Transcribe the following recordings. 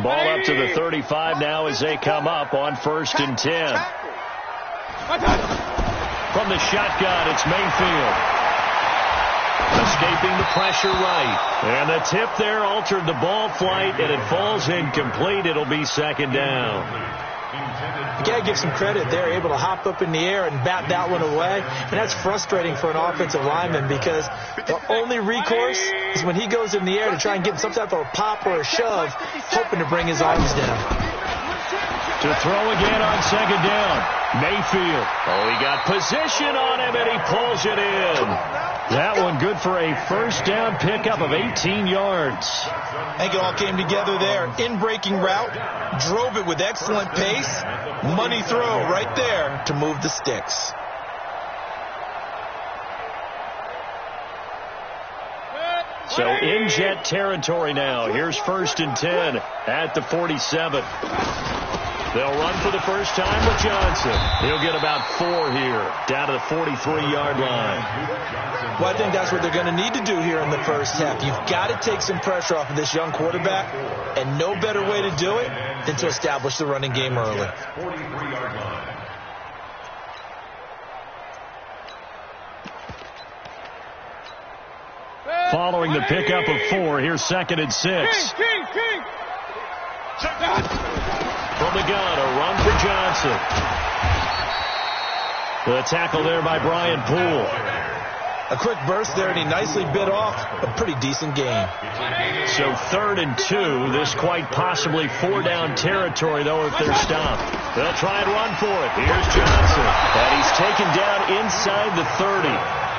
Ball up to the 35 now as they come up on 1st and 10. From the shotgun, it's Mayfield. Escaping the pressure right. And the tip there altered the ball flight, and it falls incomplete. It'll be 2nd down. You got to give some credit. They're able to hop up in the air and bat that one away. And that's frustrating for an offensive lineman because the only recourse is when he goes in the air to try and get some type of a pop or a shove, hoping to bring his arms down. To throw again on 2nd down. Mayfield. Oh, he got position on him, and he pulls it in. That one good for a 1st down pickup of 18 yards. I think it all came together there. In-breaking route. Drove it with excellent pace. Money throw right there to move the sticks. So in Jet territory now. Here's 1st and 10 at the 47. They'll run for the first time with Johnson. He'll get about 4 here, down to the 43-yard line. Well, I think that's what they're going to need to do here in the first half. You've got to take some pressure off of this young quarterback, and no better way to do it than to establish the running game early. Following the pickup of 4, here's 2nd and 6. From the gun, a run for Johnson. The tackle there by Brian Poole. A quick burst there, and he nicely bit off a pretty decent gain. So 3rd and 2. This quite possibly 4-down territory, though, if they're stopped. They'll try and run for it. Here's Johnson. And he's taken down inside the 30.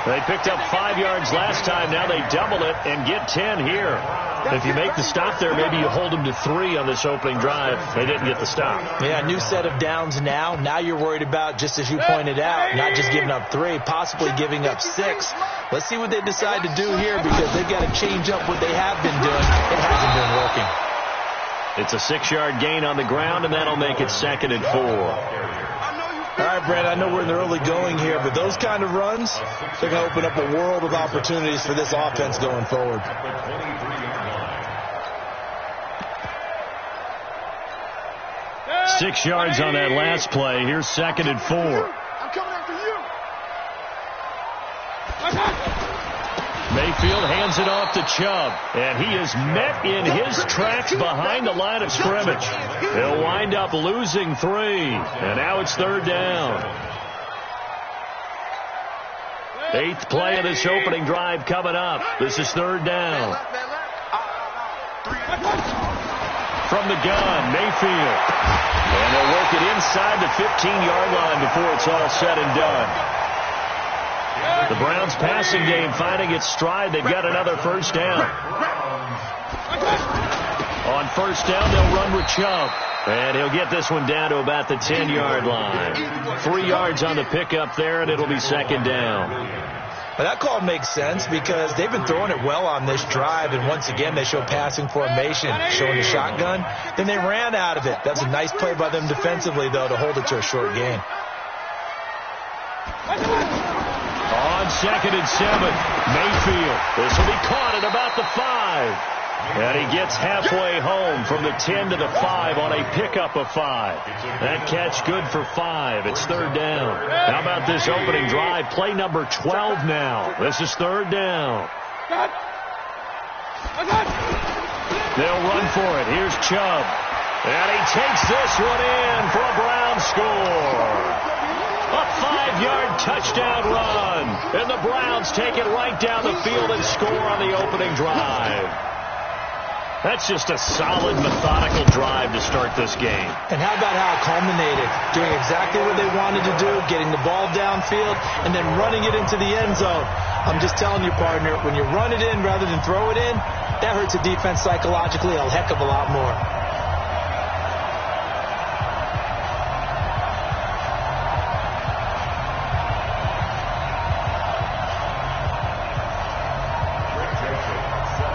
They picked up 5 yards last time. Now they double it and get 10 here. If you make the stop there, maybe you hold them to 3 on this opening drive. They didn't get the stop. Yeah, new set of downs now. Now you're worried about, just as you pointed out, not just giving up 3, possibly giving up 6. Let's see what they decide to do here because they've got to change up what they have been doing. It hasn't been working. It's a 6-yard gain on the ground, and that'll make it 2nd and 4. All right, Brad, I know we're in the early going here, but those kind of runs, they're going to open up a world of opportunities for this offense going forward. Six yards on that last play. Here's 2nd and 4. I'm coming after you. Mayfield hands it off to Chubb, and he is met in his tracks behind the line of scrimmage. He'll wind up losing 3, and now it's 3rd down. 8th play of this opening drive coming up. This is 3rd down. From the gun, Mayfield. And they'll work it inside the 15-yard line before it's all said and done. The Browns passing game finding its stride. They've got another 1st down. On 1st down, they'll run with Chubb. And he'll get this one down to about the 10-yard line. 3 yards on the pickup there, and it'll be 2nd down. Well, that call makes sense because they've been throwing it well on this drive, and once again they show passing formation, showing the shotgun. Then they ran out of it. That was a nice play by them defensively, though, to hold it to a short gain. On 2nd and 7, Mayfield. This will be caught at about the 5. And he gets halfway home from the 10 to the 5 on a pickup of 5. That catch good for 5. It's 3rd down. How about this opening drive? Play number 12 now. This is 3rd down. They'll run for it. Here's Chubb. And he takes this one in for a Brown score. A 5-yard touchdown run. And the Browns take it right down the field and score on the opening drive. That's just a solid, methodical drive to start this game. And how about how it culminated? Doing exactly what they wanted to do, getting the ball downfield, and then running it into the end zone. I'm just telling you, partner, when you run it in rather than throw it in, that hurts a defense psychologically a heck of a lot more.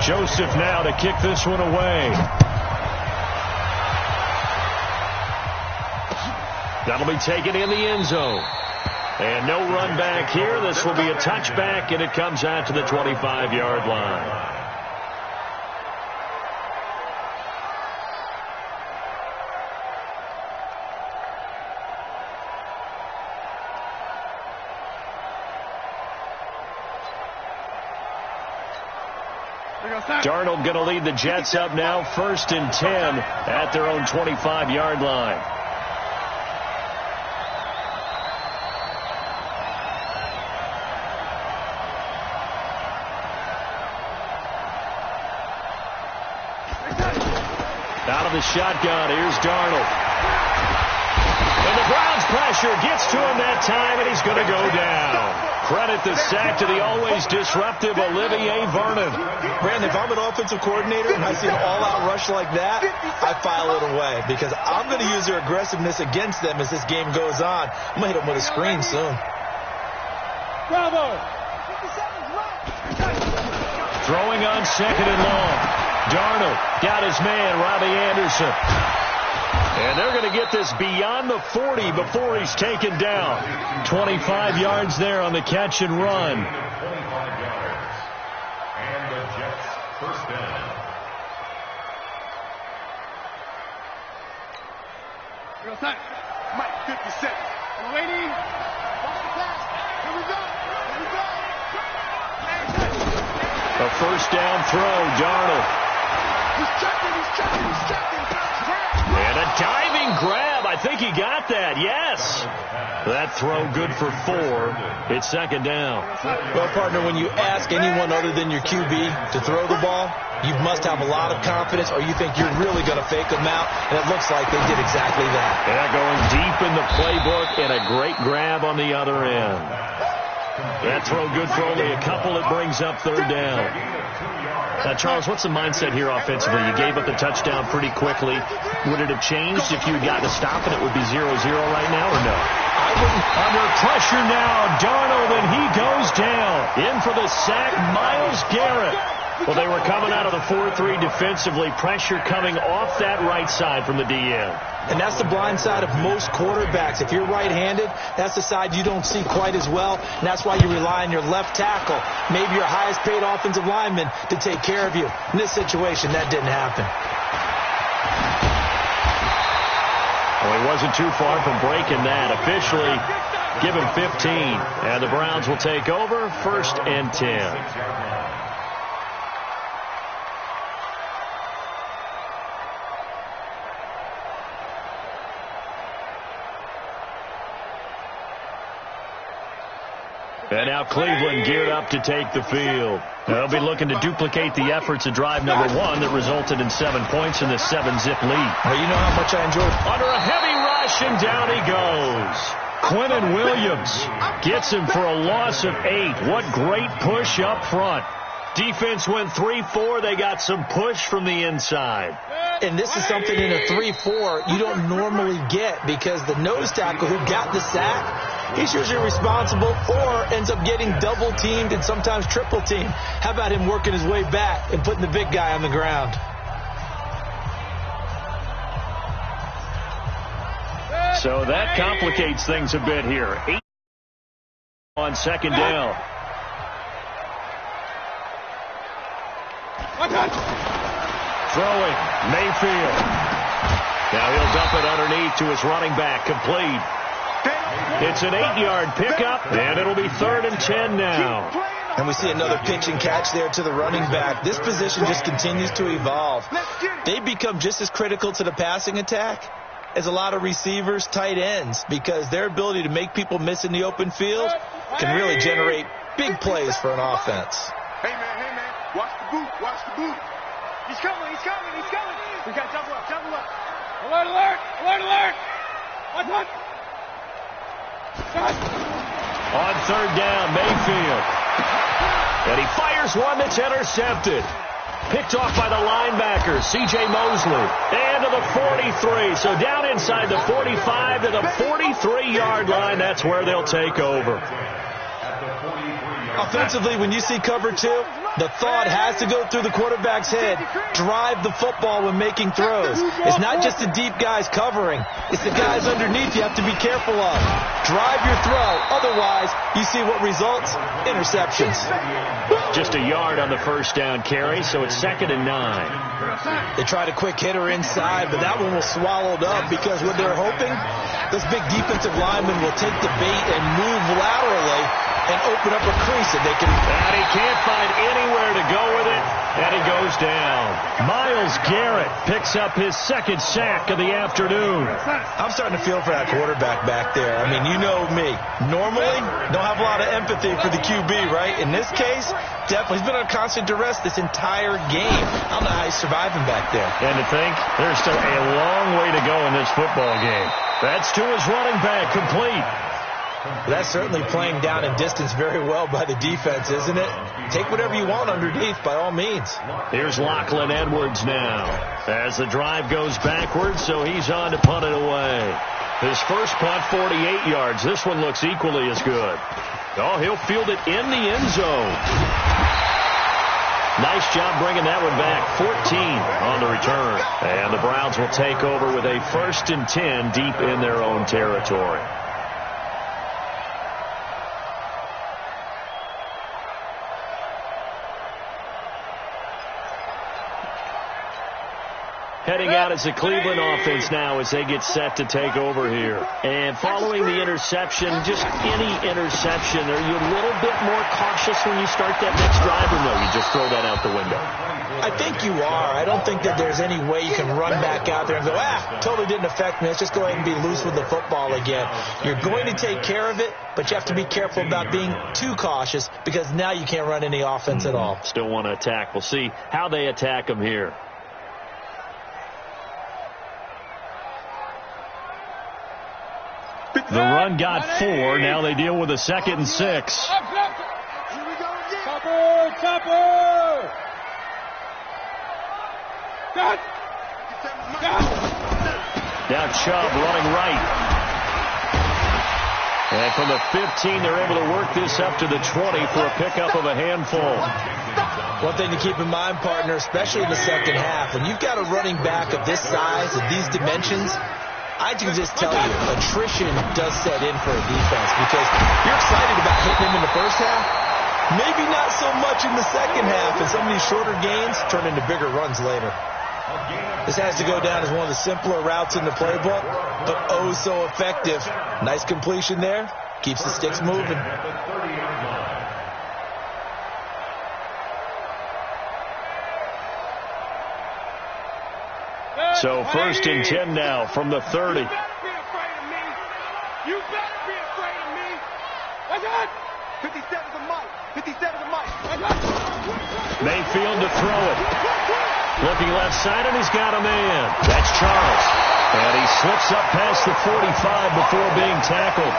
Joseph now to kick this one away. That'll be taken in the end zone. And no run back here. This will be a touchback, and it comes out to the 25-yard line. Darnold going to lead the Jets up now, 1st and 10 at their own 25-yard line. Out of the shotgun, here's Darnold. And the Browns pressure gets to him that time, and he's going to go down. Credit the sack to the always disruptive Olivier Vernon. Brandon, if I'm an offensive coordinator and I see an all-out rush like that, I file it away because I'm going to use their aggressiveness against them as this game goes on. I'm going to hit them with a screen soon. Bravo! Throwing on 2nd and long. Darnold got his man, Robbie Anderson. And they're going to get this beyond the 40 before he's taken down. 25 yards there on the catch and run. 25 yards. And the Jets first down. Mike, 50 seconds. Waiting. Watch the pass. Here we go. A first down throw, Darnold. He's checking. And a diving grab. I think he got that. Yes. That throw good for 4. It's 2nd down. Well, partner, when you ask anyone other than your QB to throw the ball, you must have a lot of confidence or you think you're really going to fake them out, and it looks like they did exactly that. Yeah, going deep in the playbook and a great grab on the other end. That throw good for only a couple. It brings up 3rd down. Charles, what's the mindset here offensively? You gave up the touchdown pretty quickly. Would it have changed if you had gotten a stop and it would be 0-0 right now or no? I wouldn't. Under pressure now, Darnold, and he goes down. In for the sack, Myles Garrett. Well, they were coming out of the 4-3 defensively. Pressure coming off that right side from the DN. And that's the blind side of most quarterbacks. If you're right-handed, that's the side you don't see quite as well. And that's why you rely on your left tackle, maybe your highest-paid offensive lineman, to take care of you. In this situation, that didn't happen. Well, he wasn't too far from breaking that. Officially, give him 15. And the Browns will take over, 1st and 10. And now Cleveland geared up to take the field. They'll be looking to duplicate the efforts of drive number 1 that resulted in 7 points in this 7-zip lead. Well, you know how much I enjoyed. Under a heavy rush, and down he goes. Quinnen Williams gets him for a loss of 8. What great push up front. Defense went 3-4. They got some push from the inside. And this is something in a 3-4 you don't normally get because the nose tackle who got the sack, he's usually responsible or ends up getting double-teamed and sometimes triple-teamed. How about him working his way back and putting the big guy on the ground? So that complicates things a bit here. 8 on 2nd down. Throwing, Mayfield. Now he'll dump it underneath to his running back, complete. It's an 8-yard pickup, and it'll be 3rd and 10 now. And we see another pitch and catch there to the running back. This position just continues to evolve. They become just as critical to the passing attack as a lot of receivers, tight ends, because their ability to make people miss in the open field can really generate big plays for an offense. Hey, man, watch the boot. He's coming. We got double up. Alert. What? On 3rd down, Mayfield. And he fires one that's intercepted. Picked off by the linebacker, C.J. Mosley. And to the 43. So down inside the 45 to the 43-yard line. That's where they'll take over. Offensively, when you see cover 2, the thought has to go through the quarterback's head. Drive the football when making throws. It's not just the deep guys covering. It's the guys underneath you have to be careful of. Drive your throw. Otherwise, you see what results? Interceptions. Just a yard on the first down carry, so it's 2nd and 9. They tried a quick hitter inside, but that one was swallowed up because what they're hoping, this big defensive lineman will take the bait and move laterally and open open up a crease and they can... And he can't find anywhere to go with it, and he goes down. Myles Garrett picks up his second sack of the afternoon. I'm starting to feel for that quarterback back there. I mean, you know me. Normally, don't have a lot of empathy for the QB, right? In this case, definitely. He's been on constant duress this entire game. I don't know how he's surviving back there. And to think, there's still a long way to go in this football game. That's to his running back, complete. That's certainly playing down in distance very well by the defense, isn't it? Take whatever you want underneath, by all means. Here's Lachlan Edwards now. As the drive goes backwards, so he's on to punt it away. His first punt, 48 yards. This one looks equally as good. Oh, he'll field it in the end zone. Nice job bringing that one back. 14 on the return. And the Browns will take over with a 1st and 10 deep in their own territory. Heading out as the Cleveland offense now as they get set to take over here. And following the interception, just any interception, are you a little bit more cautious when you start that next drive, or no, you just throw that out the window? I think you are. I don't think that there's any way you can run back out there and go, totally didn't affect me. Let's just go ahead and be loose with the football again. You're going to take care of it, but you have to be careful about being too cautious because now you can't run any offense at all. Still want to attack. We'll see how they attack them here. The run got 4. Now they deal with a 2nd and 6. Here we go again. Chopper! Got. Now Chubb running right. And from the 15, they're able to work this up to the 20 for a pickup of a handful. One thing to keep in mind, partner, especially in the second half, when you've got a running back of this size, of these dimensions, I can just tell you, attrition does set in for a defense because you're excited about hitting him in the first half. Maybe not so much in the second half, and some of these shorter gains turn into bigger runs later. This has to go down as one of the simpler routes in the playbook, but oh so effective. Nice completion there. Keeps the sticks moving. So 1st and 10 now from the 30. You better be afraid of me. You better be afraid of me. I got 57's a mic. 57's a mic. I got Mayfield to throw it. Looking left side, and he's got a man. That's Charles. And he slips up past the 45 before being tackled.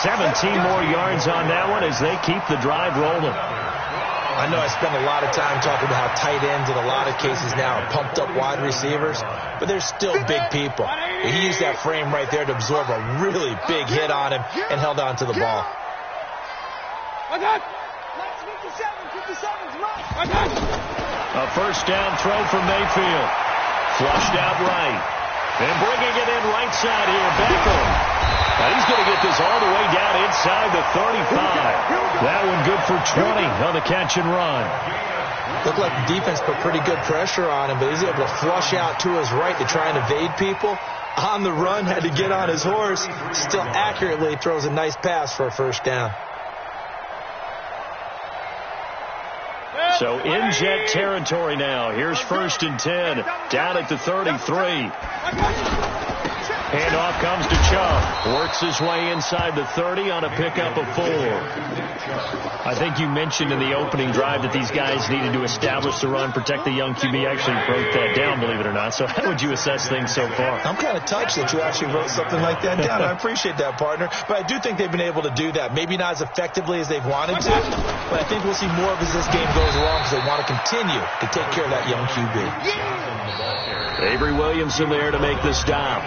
17 more yards on that one as they keep the drive rolling. I know I spend a lot of time talking about how tight ends in a lot of cases now are pumped up wide receivers, but they're still big people. And he used that frame right there to absorb a really big hit on him and held on to the ball. A 1st down throw for Mayfield. Flushed out right. And bringing it in right side here, Beckham. Now he's going to get this all the way down inside the 35. That one good for 20 on the catch and run. Looked like the defense put pretty good pressure on him, but he's able to flush out to his right to try and evade people. On the run, had to get on his horse. Still accurately throws a nice pass for a 1st down. So in jet territory now. Here's 1st and 10 down at the 33. Handoff comes to Chubb. Works his way inside the 30 on a pickup of 4. I think you mentioned in the opening drive that these guys needed to establish the run, protect the young QB. I actually wrote that down, believe it or not. So how would you assess things so far? I'm kind of touched that you actually wrote something like that down. I appreciate that, partner. But I do think they've been able to do that. Maybe not as effectively as they've wanted to, but I think we'll see more of as this game goes along because they want to continue to take care of that young QB. Avery Williamson there to make the stop.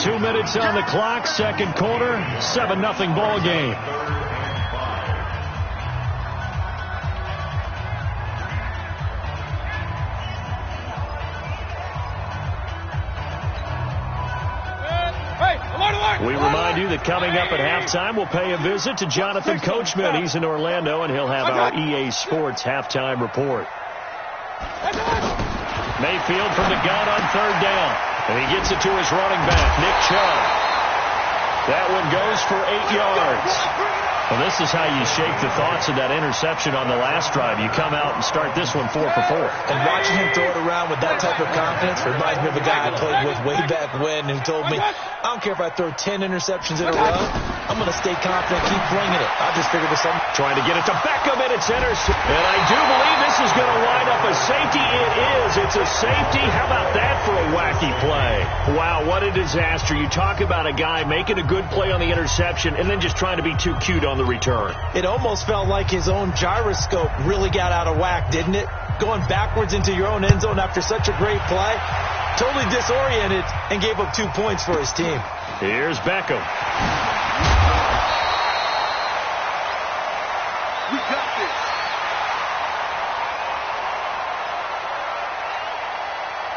2 minutes on the clock, 2nd quarter, 7-0 ball game. We remind you that coming up at halftime, we'll pay a visit to Jonathan Coachman. He's in Orlando, and he'll have our EA Sports halftime report. Mayfield from the gun on 3rd down. And he gets it to his running back, Nick Chubb. That one goes for 8 yards. Well, this is how you shake the thoughts of that interception on the last drive. You come out and start this one 4 for 4. And watching him throw it around with that type of confidence reminds me of a guy I played with way back when who told me, I don't care if I throw 10 interceptions in a row, I'm going to stay confident, keep flinging it. I just figured there's something. Trying to get it to Beckham, and it's intercepted. And I do believe this is going to wind up a safety. It is. It's a safety. How about that for a wacky play? Wow, what a disaster. You talk about a guy making a good play on the interception and then just trying to be too cute on the return. It almost felt like his own gyroscope really got out of whack, didn't it? Going backwards into your own end zone after such a great play. Totally disoriented and gave up 2 points for his team. Here's Beckham. We got this.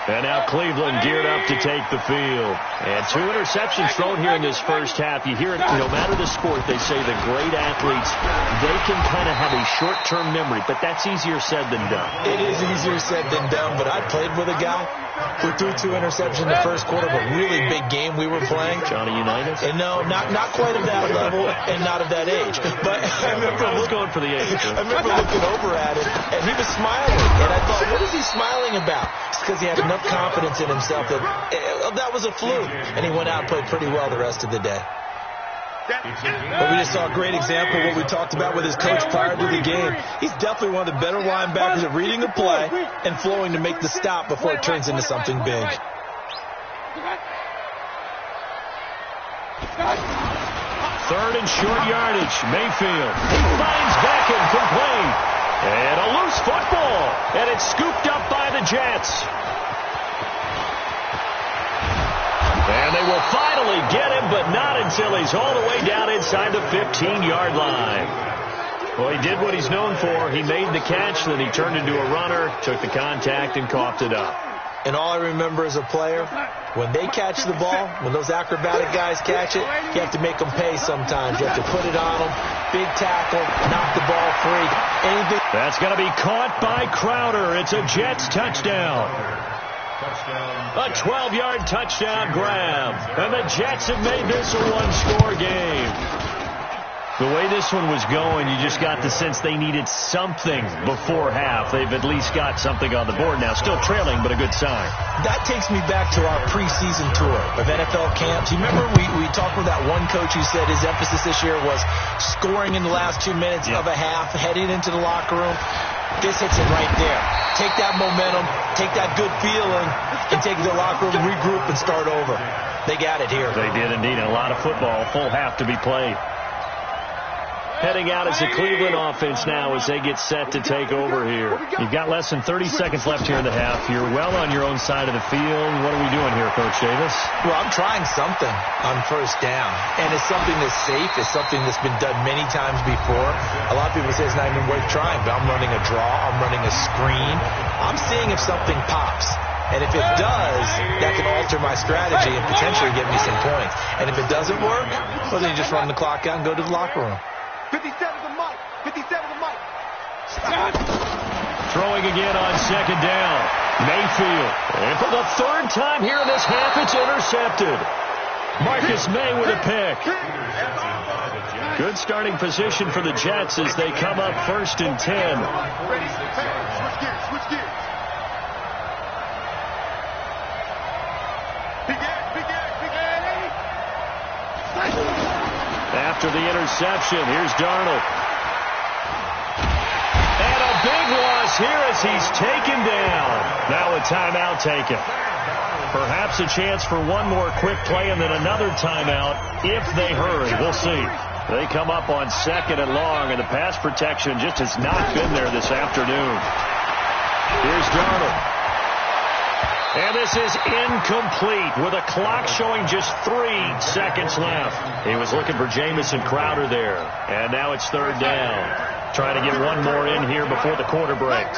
And now Cleveland geared up to take the field. And 2 interceptions thrown here in this first half. You hear it, no matter the sport, they say the great athletes, they can kind of have a short-term memory, but that's easier said than done. It is easier said than done, but I played with a guy who threw 2 interceptions in the first quarter of a really big game we were playing. Johnny Unitas? And no, not quite of that level and not of that age. But I remember going for the age. I remember looking over at him, and he was smiling. And I thought, what is he smiling about? It's because he had enough confidence in himself that was a fluke. And he went out and played pretty well the rest of the day. But we just saw a great example of what we talked about with his coach prior to the game. He's definitely one of the better linebackers at reading the play and flowing to make the stop before it turns into something big. Third and short yardage. Mayfield. He finds Beckham complete. And a loose football. And it's scooped up by the Jets. And they will finally get him, but not until he's all the way down inside the 15-yard line. Well, he did what he's known for. He made the catch, then he turned into a runner, took the contact, and coughed it up. And all I remember as a player, when they catch the ball, when those acrobatic guys catch it, you have to make them pay sometimes. You have to put it on them, big tackle, knock the ball free. Anything. That's going to be caught by Crowder. It's a Jets touchdown. A 12-yard touchdown grab. And the Jets have made this a one-score game. The way this one was going, you just got the sense they needed something before half. They've at least got something on the board now. Still trailing, but a good sign. That takes me back to our preseason tour of NFL camps. You remember we talked with that one coach who said his emphasis this year was scoring in the last 2 minutes of a half, heading into the locker room. This hits it right there. Take that momentum, take that good feeling, and take it to the locker room, regroup, and start over. They got it here. They did indeed. And a lot of football, full half to be played. Heading out as a Cleveland offense now as they get set to take over here. You've got less than 30 seconds left here in the half. You're well on your own side of the field. What are we doing here, Coach Davis? Well, I'm trying something on first down. And it's something that's safe. It's something that's been done many times before. A lot of people say it's not even worth trying, but I'm running a draw. I'm running a screen. I'm seeing if something pops. And if it does, that can alter my strategy and potentially get me some points. And if it doesn't work, well, then you just run the clock out and go to the locker room. 57 to Mike. 57 to Mike. Throwing again on second down. Mayfield. And for the third time here in this half, it's intercepted. Marcus May with a pick. Good starting position for the Jets as they come up 1st and 10. Ready? Switch gears. Switch gears. Big ass. Big ass. Big ass. After the interception, here's Darnold. And a big loss here as he's taken down. Now a timeout taken. Perhaps a chance for one more quick play and then another timeout if they hurry. We'll see. They come up on 2nd and long, and the pass protection just has not been there this afternoon. Here's Darnold. And this is incomplete with a clock showing just 3 seconds left. He was looking for Jamison Crowder there. And now it's 3rd down. Trying to get one more in here before the quarter breaks.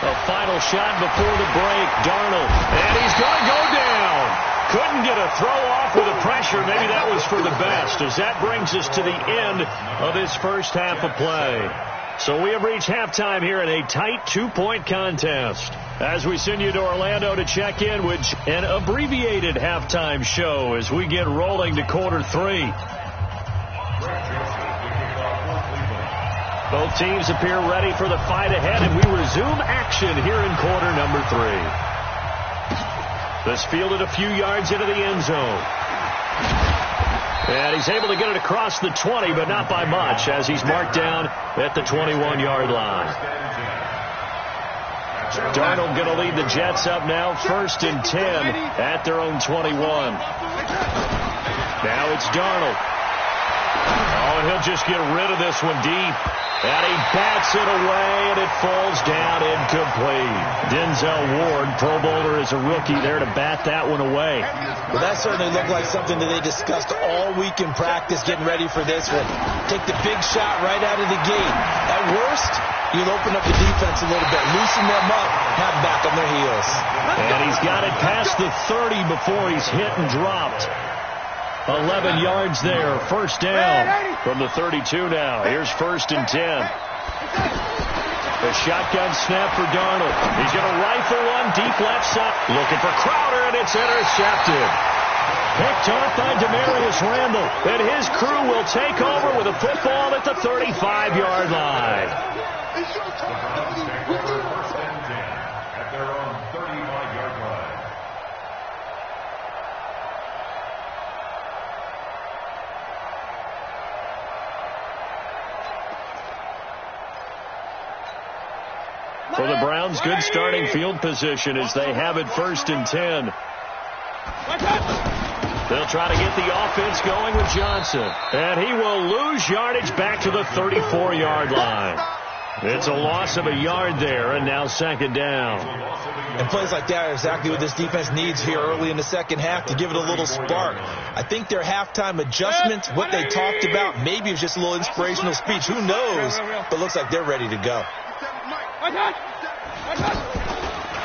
A final shot before the break. Darnold. And he's going to go down. Couldn't get a throw off with the pressure. Maybe that was for the best, as that brings us to the end of this first half of play. So we have reached halftime here in a tight 2-point contest. As we send you to Orlando to check in with an abbreviated halftime show as we get rolling to quarter 3. Both teams appear ready for the fight ahead, and we resume action here in quarter number 3. This fielded a few yards into the end zone. And he's able to get it across the 20, but not by much, as he's marked down at the 21-yard line. Darnold going to lead the Jets up now, 1st and 10 at their own 21. Now it's Darnold. Oh, and he'll just get rid of this one deep. And he bats it away, and it falls down incomplete. Denzel Ward, Pro Bowler as a rookie, there to bat that one away. Well, that certainly looked like something that they discussed all week in practice, getting ready for this one. Take the big shot right out of the gate. At worst, you'll open up the defense a little bit, loosen them up, have them back on their heels. And he's got it past the 30 before he's hit and dropped. 11 yards there, 1st down from the 32 now. Here's 1st and 10. A shotgun snap for Darnold. He's going to rifle one deep left side. Looking for Crowder, and it's intercepted. Picked off by Demarius Randall. And his crew will take over with a football at the 35-yard line. At their own 35-yard line. For the Browns, good starting field position as they have it 1st and 10. They'll try to get the offense going with Johnson. And he will lose yardage back to the 34-yard line. It's a loss of a yard there, and now 2nd down. And plays like that are exactly what this defense needs here early in the second half to give it a little spark. I think their halftime adjustment, what they talked about, maybe it was just a little inspirational speech. Who knows? But looks like they're ready to go.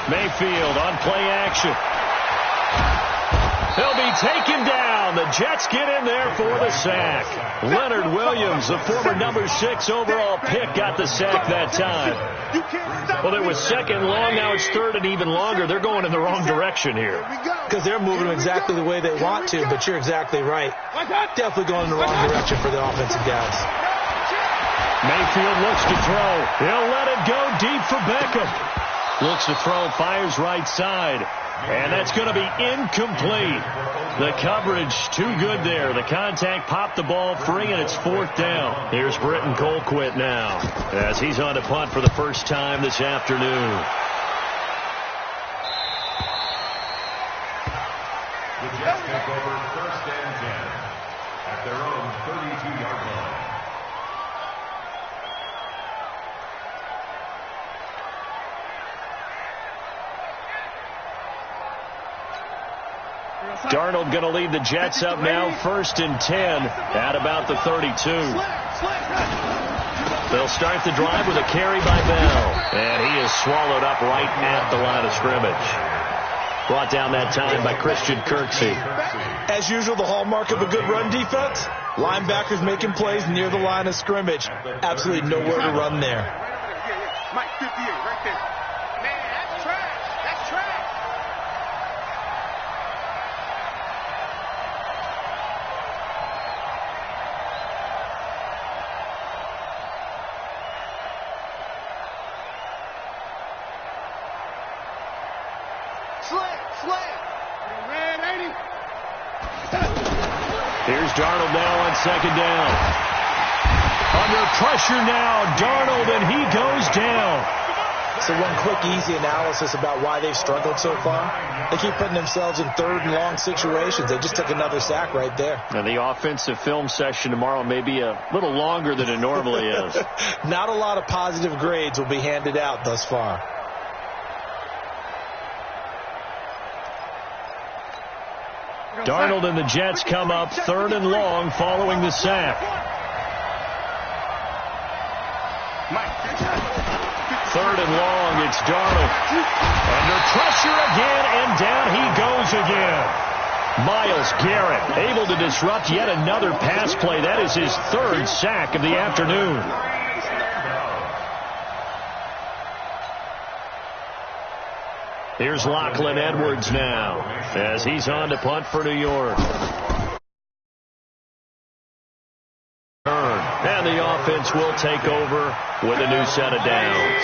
Mayfield on play action. He'll be taken down. The Jets get in there for the sack. Leonard Williams, the former number 6 overall pick, got the sack that time. Well, it was 2nd long. Now it's 3rd and even longer. They're going in the wrong direction here. Because they're moving exactly the way they want to, but you're exactly right. Definitely going in the wrong direction for the offensive guys. Mayfield looks to throw. He'll let it go deep for Beckham. Looks to throw, fires right side. And that's going to be incomplete. The coverage too good there. The contact popped the ball free, and it's 4th down. Here's Britton Colquitt now as he's on to punt for the first time this afternoon. The Jets take over 1st and 10 at their own 32-yard line. Darnold going to lead the Jets up now, 1st and 10 at about the 32. They'll start the drive with a carry by Bell, and he is swallowed up right at the line of scrimmage. Brought down that time by Christian Kirksey. As usual, the hallmark of a good run defense, linebackers making plays near the line of scrimmage. Absolutely nowhere to run there. Mike 58 right there. Man, that's trash. That's trash. Slam. Red, ain't he? Here's Darnold now on 2nd down. Under pressure now, Darnold, and he goes down. So one quick, easy analysis about why they've struggled so far. They keep putting themselves in 3rd and long situations. They just took another sack right there. And the offensive film session tomorrow may be a little longer than it normally is. Not a lot of positive grades will be handed out thus far. Darnold and the Jets come up 3rd and long following the sack. 3rd and long, it's Darnold. Under pressure again, and down he goes again. Myles Garrett able to disrupt yet another pass play. That is his 3rd sack of the afternoon. Here's Lachlan Edwards now as he's on to punt for New York. And the offense will take over with a new set of downs.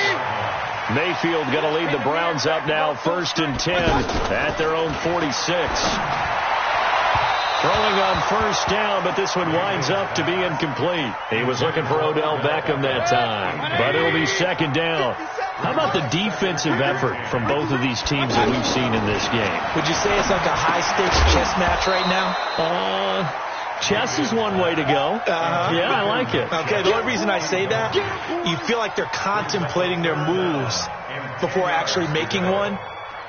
Mayfield going to lead the Browns up now 1st and 10 at their own 46. Throwing on 1st down, but this one winds up to be incomplete. He was looking for Odell Beckham that time, but it'll be 2nd down. How about the defensive effort from both of these teams that we've seen in this game? Would you say it's like a high-stakes chess match right now? Chess is one way to go. Yeah, I like it. Okay, the only reason I say that, you feel like they're contemplating their moves before actually making one,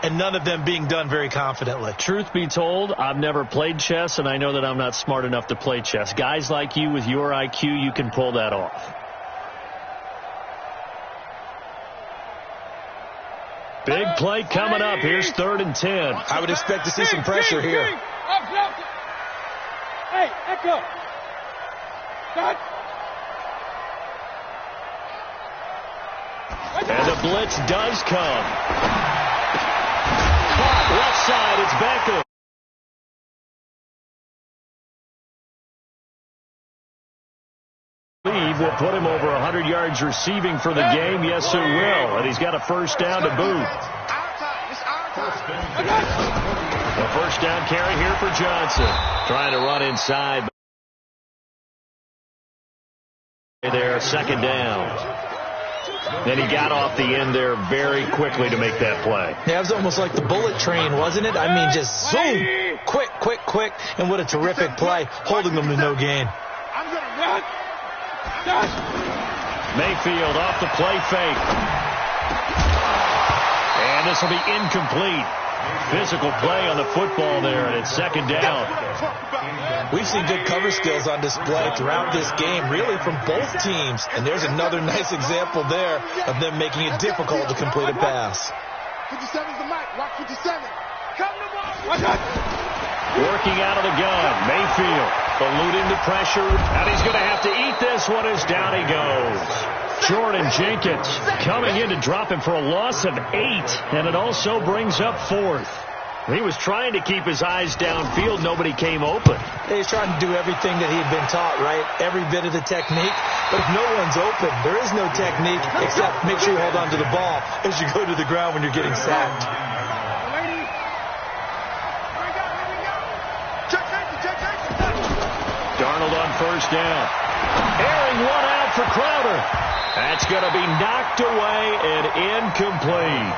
and none of them being done very confidently. Truth be told, I've never played chess, and I know that I'm not smart enough to play chess. Guys like you with your IQ, you can pull that off. Big play coming up. Here's 3rd and 10. I would expect to see some pressure here. Hey, Echo. Start. And the blitz does come. Caught left side. It's Beckham. Will put him over 100 yards receiving for the game. Yes, it will. And he's got a 1st down to boot. A 1st down carry here for Johnson. Trying to run inside. There, 2nd down. Then he got off the end there very quickly to make that play. Yeah, it was almost like the bullet train, wasn't it? I mean, just zoom. Quick, quick, quick. And what a terrific play, holding them to no gain. I'm going to run. Mayfield off the play fake. And this will be incomplete. Physical play on the football there, and it's 2nd down. We've seen good cover skills on display throughout this game, really from both teams. And there's another nice example there of them making it difficult to complete a pass. 57's the mic. Watch 57. Come to ball. Working out of the gun. Mayfield eluding the pressure, and he's going to have to eat this one as down he goes. Jordan Jenkins coming in to drop him for a loss of 8, and it also brings up 4th. He was trying to keep his eyes downfield. Nobody came open. He's trying to do everything that he'd been taught, right? Every bit of the technique. But if no one's open, there is no technique except make sure you hold on to the ball as you go to the ground when you're getting sacked. Darnold on 1st down. Airing one out for Crowder. That's going to be knocked away and incomplete.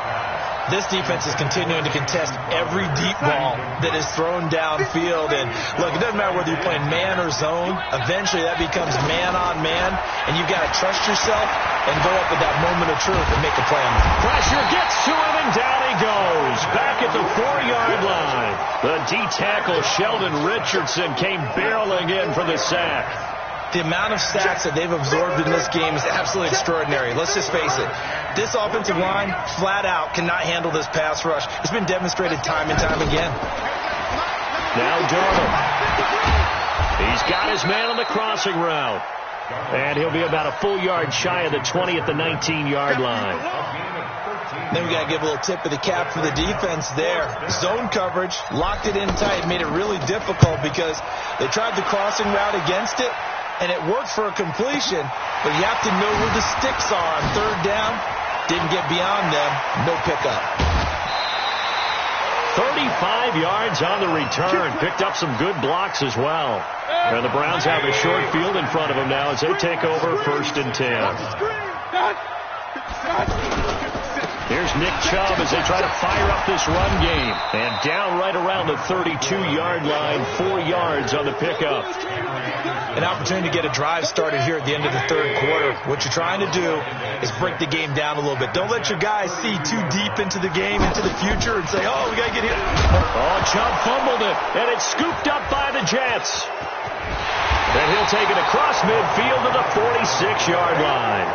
This defense is continuing to contest every deep ball that is thrown downfield. And, look, it doesn't matter whether you're playing man or zone. Eventually that becomes man on man, and you've got to trust yourself and go up at that moment of truth and make a play. Pressure gets to him, and down he goes. Back at the 4-yard line. The D-tackle, Sheldon Richardson, came barreling in for the sack. The amount of sacks that they've absorbed in this game is absolutely extraordinary. Let's just face it. This offensive line, flat out, cannot handle this pass rush. It's been demonstrated time and time again. Now Darnold. He's got his man on the crossing route. And he'll be about a full yard shy of the 20 at the 19-yard line. Then we got to give a little tip of the cap for the defense there. Zone coverage, locked it in tight, made it really difficult because they tried the crossing route against it, and it worked for a completion, but you have to know where the sticks are on 3rd down. Didn't get beyond them. No pickup. 35 yards on the return. Picked up some good blocks as well. And the Browns have a short field in front of them now as they take over 1st and 10. Here's Nick Chubb as they try to fire up this run game. And down right around the 32-yard line, 4 yards on the pickup. An opportunity to get a drive started here at the end of the 3rd quarter. What you're trying to do is break the game down a little bit. Don't let your guys see too deep into the game, into the future, and say, oh, we got to get here. Oh, Chubb fumbled it, and it's scooped up by the Jets. And he'll take it across midfield to the 46-yard line.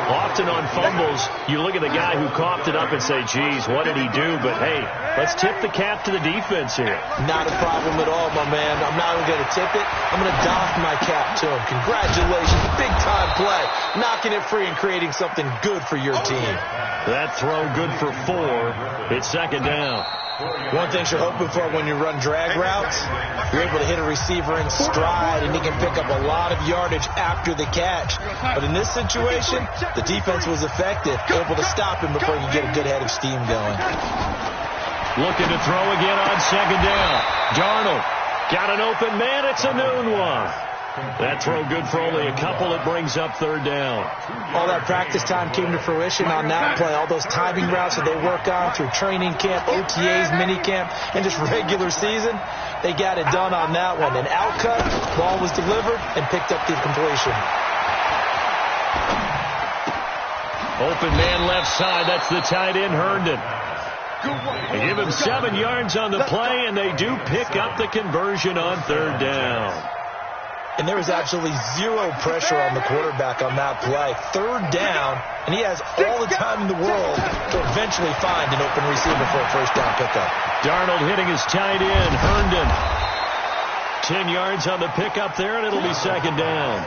Often on fumbles, you look at the guy who coughed it up and say, geez, what did he do? But, hey, let's tip the cap to the defense here. Not a problem at all, my man. I'm not even going to tip it. I'm going to doff my cap to him. Congratulations. Big-time play. Knocking it free and creating something good for your team. That throw good for 4. It's second down. One thing you're hoping for when you run drag routes, you're able to hit a receiver in stride, and he can pick up a lot of yardage after the catch. But in this situation, the defense was effective, able to stop him before he could get a good head of steam going. Looking to throw again on second down. Darnold got an open man. It's a noon one. That throw good for only a couple. It brings up third down. All that practice time came to fruition on that play. All those timing routes that they work on through training camp, OTAs, minicamp, and just regular season, they got it done on that one. An outcut, ball was delivered, and picked up the completion. Open man left side. That's the tight end, Herndon. They give him 7 yards on the play, and they do pick up the conversion on third down. And there was absolutely zero pressure on the quarterback on that play. Third down, and he has all the time in the world to eventually find an open receiver for a first down pickup. Darnold hitting his tight end, Herndon. 10 yards on the pickup there, and it'll be second down.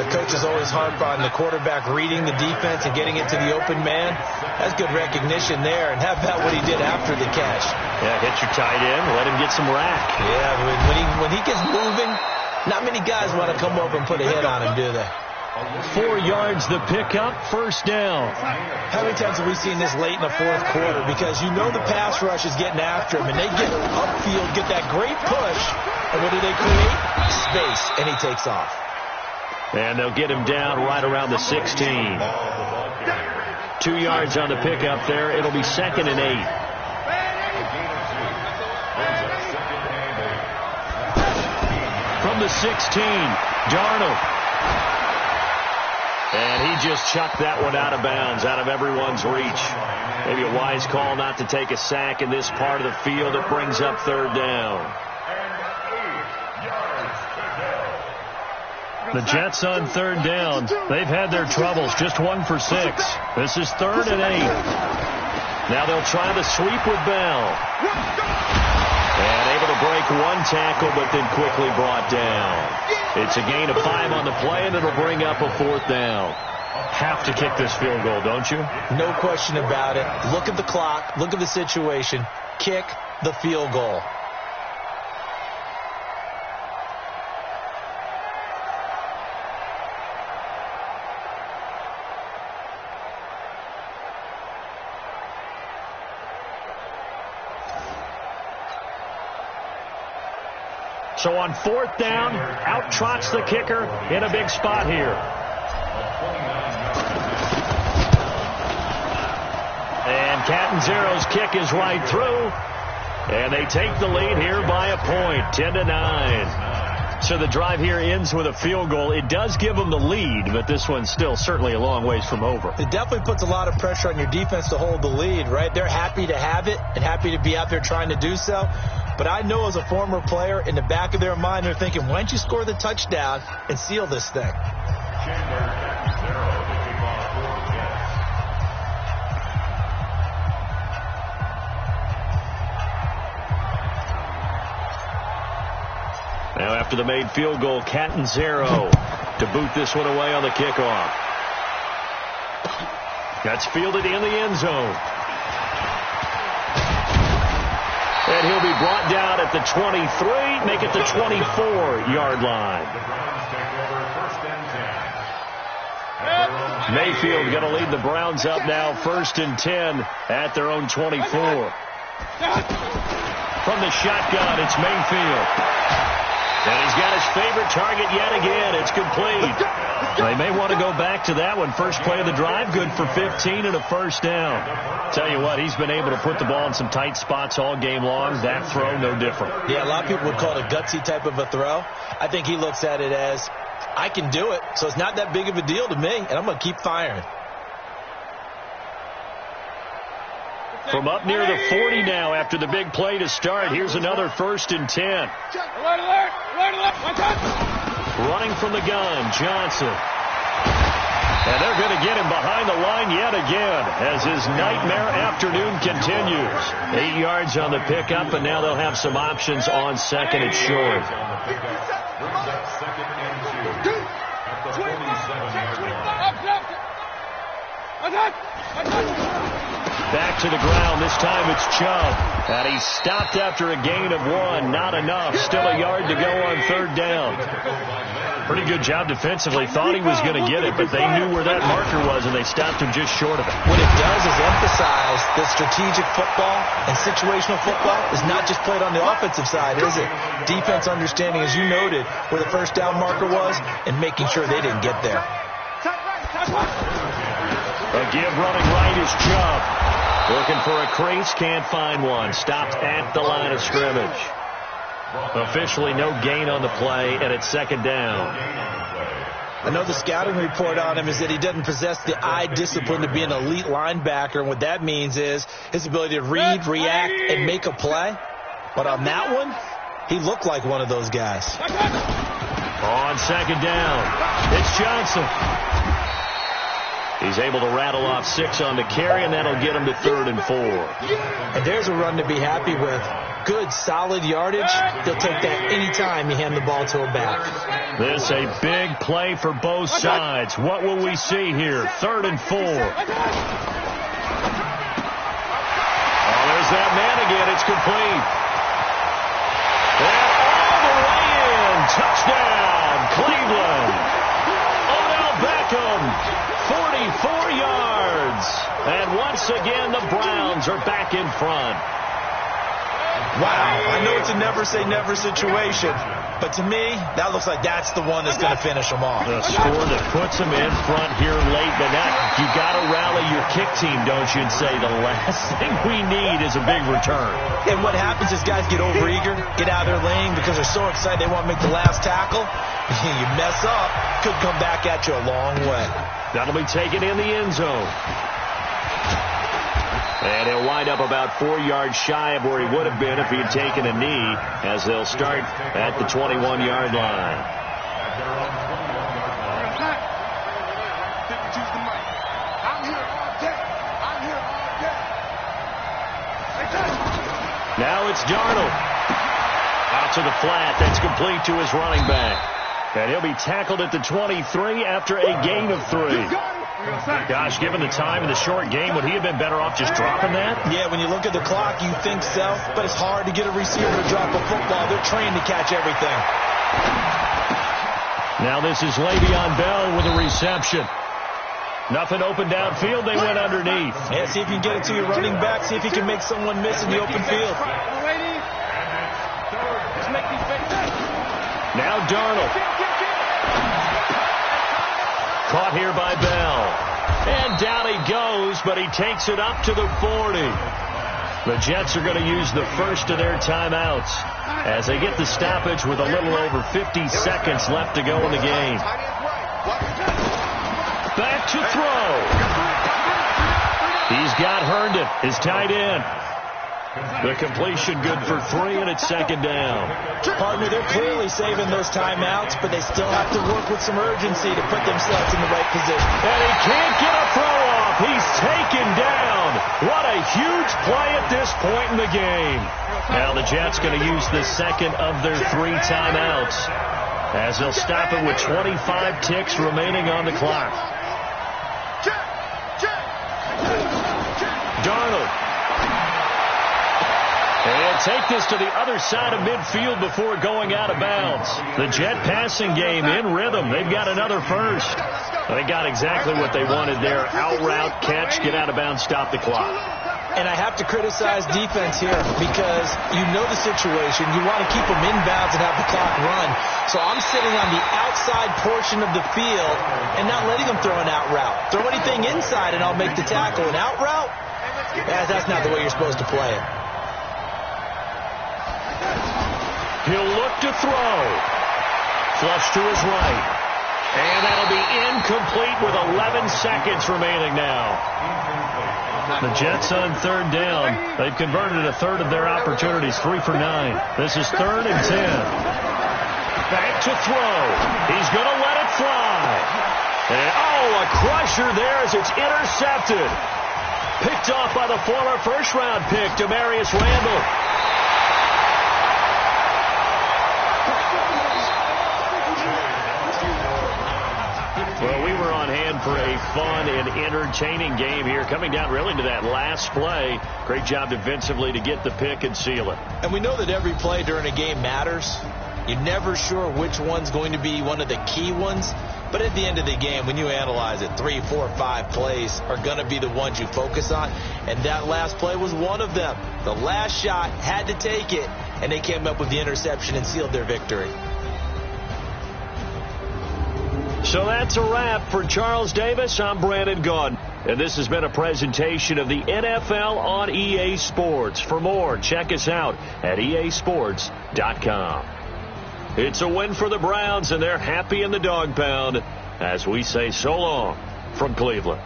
Coaches always harp on the quarterback reading the defense and getting it to the open man. That's good recognition there, and how about what he did after the catch? Yeah, hit your tight end, let him get some rack. Yeah, when he gets moving, not many guys want to come over and put a hit on him, do they? 4 yards the pickup, first down. How many times have we seen this late in the fourth quarter? Because you know the pass rush is getting after him, and they get upfield, get that great push, and what do they create? Space, and he takes off. And they'll get him down right around the 16. 2 yards on the pickup there. It'll be second and 8. From the 16, Darnold. And he just chucked that one out of bounds, out of everyone's reach. Maybe a wise call not to take a sack in this part of the field. It brings up third down. The Jets on third down. They've had their troubles, just 1 for 6. This is third and 8. Now they'll try the sweep with Bell. And able to break 1 tackle, but then quickly brought down. It's a gain of 5 on the play, and it'll bring up a fourth down. Have to kick this field goal, don't you? No question about it. Look at the clock. Look at the situation. Kick the field goal. So on fourth down, out trots the kicker in a big spot here. And Catanzaro's kick is right through. And they take the lead here by a point, 10-9. So the drive here ends with a field goal. It does give them the lead, but this one's still certainly a long ways from over. It definitely puts a lot of pressure on your defense to hold the lead, right? They're happy to have it and happy to be out there trying to do so. But I know as a former player, in the back of their mind, they're thinking, why don't you score the touchdown and seal this thing? Now after the made field goal, Catanzaro to boot this one away on the kickoff. That's fielded in the end zone. And he'll be brought down at the 23, make it the 24-yard line. Mayfield going to lead the Browns up now, first and 10 at their own 24. From the shotgun, it's Mayfield. And he's got his favorite target yet again. It's complete. They may want to go back to that one. First play of the drive, good for 15 and a first down. Tell you what, he's been able to put the ball in some tight spots all game long. That throw, no different. Yeah, a lot of people would call it a gutsy type of a throw. I think he looks at it as, I can do it, so it's not that big of a deal to me, and I'm going to keep firing. From up near the 40 now after the big play to start. Here's another first and 10. Running from the gun, Johnson. And they're going to get him behind the line yet again as his nightmare afternoon continues. 8 yards on the pickup, and now they'll have some options on second and short. Back to the ground. This time it's Chubb. And he's stopped after a gain of 1. Not enough. Still a yard to go on third down. Pretty good job defensively. Thought he was going to get it, but they knew where that marker was, and they stopped him just short of it. What it does is emphasize that strategic football and situational football is not just played on the offensive side, is it? Defense understanding, as you noted, where the first down marker was and making sure they didn't get there. A give running right is Chubb. Looking for a crease, can't find one. Stopped at the line of scrimmage. Officially no gain on the play, and it's second down. I know the scouting report on him is that he doesn't possess the eye discipline to be an elite linebacker, and what that means is his ability to read, react, and make a play. But on that one, he looked like one of those guys. On second down, it's Johnson. He's able to rattle off 6 on the carry, and that'll get him to 3rd and 4. And there's a run to be happy with. Good, solid yardage. They'll take that any time you hand the ball to a back. This a big play for both sides. What will we see here? 3rd and 4. Oh, there's that man again. It's complete. And all the way in. Touchdown, Cleveland. Odell Beckham, 44 yards. And once again, the Browns are back in front. Wow, I know it's a never-say-never situation, but to me, that looks like that's the one that's going to finish them off. The score that puts them in front here late, but now you got to rally your kick team, don't you, and say the last thing we need is a big return. And what happens is guys get overeager, get out of their lane because they're so excited they want to make the last tackle. You mess up, could come back at you a long way. That'll be taken in the end zone. And he'll wind up about 4 yards shy of where he would have been if he had taken a knee, as they'll start at the 21-yard line. Now it's Darnold. Out to the flat. That's complete to his running back. And he'll be tackled at the 23 after a gain of 3. Gosh, given the time in the short game, would he have been better off just dropping that? Yeah, when you look at the clock, you think so, but it's hard to get a receiver to drop a football. They're trained to catch everything. Now this is Le'Veon Bell with a reception. Nothing open downfield, they went underneath. Yeah, see if you can get it to your running back, see if you can make someone miss in the open field. Now Darnold. Caught here by Bell. And down he goes, but he takes it up to the 40. The Jets are going to use the first of their timeouts as they get the stoppage with a little over 50 seconds left to go in the game. Back to throw. He's got Herndon, his tight end. The completion good for 3, and it's second down. Partner, they're clearly saving those timeouts, but they still have to work with some urgency to put themselves in the right position. And he can't get a throw off. He's taken down. What a huge play at this point in the game. Now the Jets going to use the second of their 3 timeouts as they'll stop it with 25 ticks remaining on the clock. Darnold. And take this to the other side of midfield before going out of bounds. The Jet passing game in rhythm. They've got another first. They got exactly what they wanted there. Out route, catch, get out of bounds, stop the clock. And I have to criticize defense here because you know the situation. You want to keep them inbounds and have the clock run. So I'm sitting on the outside portion of the field and not letting them throw an out route. Throw anything inside and I'll make the tackle. An out route? That's not the way you're supposed to play it. He'll look to throw. Flush to his right. And that'll be incomplete with 11 seconds remaining now. The Jets on third down. They've converted a third of their opportunities, 3 for 9. This is 3rd and 10. Back to throw. He's going to let it fly. And, a a crusher there as it's intercepted. Picked off by the former first-round pick, Demarius Randall. Well, we were on hand for a fun and entertaining game here, coming down really to that last play. Great job defensively to get the pick and seal it. And we know that every play during a game matters. You're never sure which one's going to be one of the key ones. But at the end of the game, when you analyze it, 3, 4, 5 plays are going to be the ones you focus on. And that last play was one of them. The last shot had to take it, and they came up with the interception and sealed their victory. So that's a wrap for Charles Davis. I'm Brandon Gaudin. And this has been a presentation of the NFL on EA Sports. For more, check us out at easports.com. It's a win for the Browns, and they're happy in the dog pound as we say so long from Cleveland.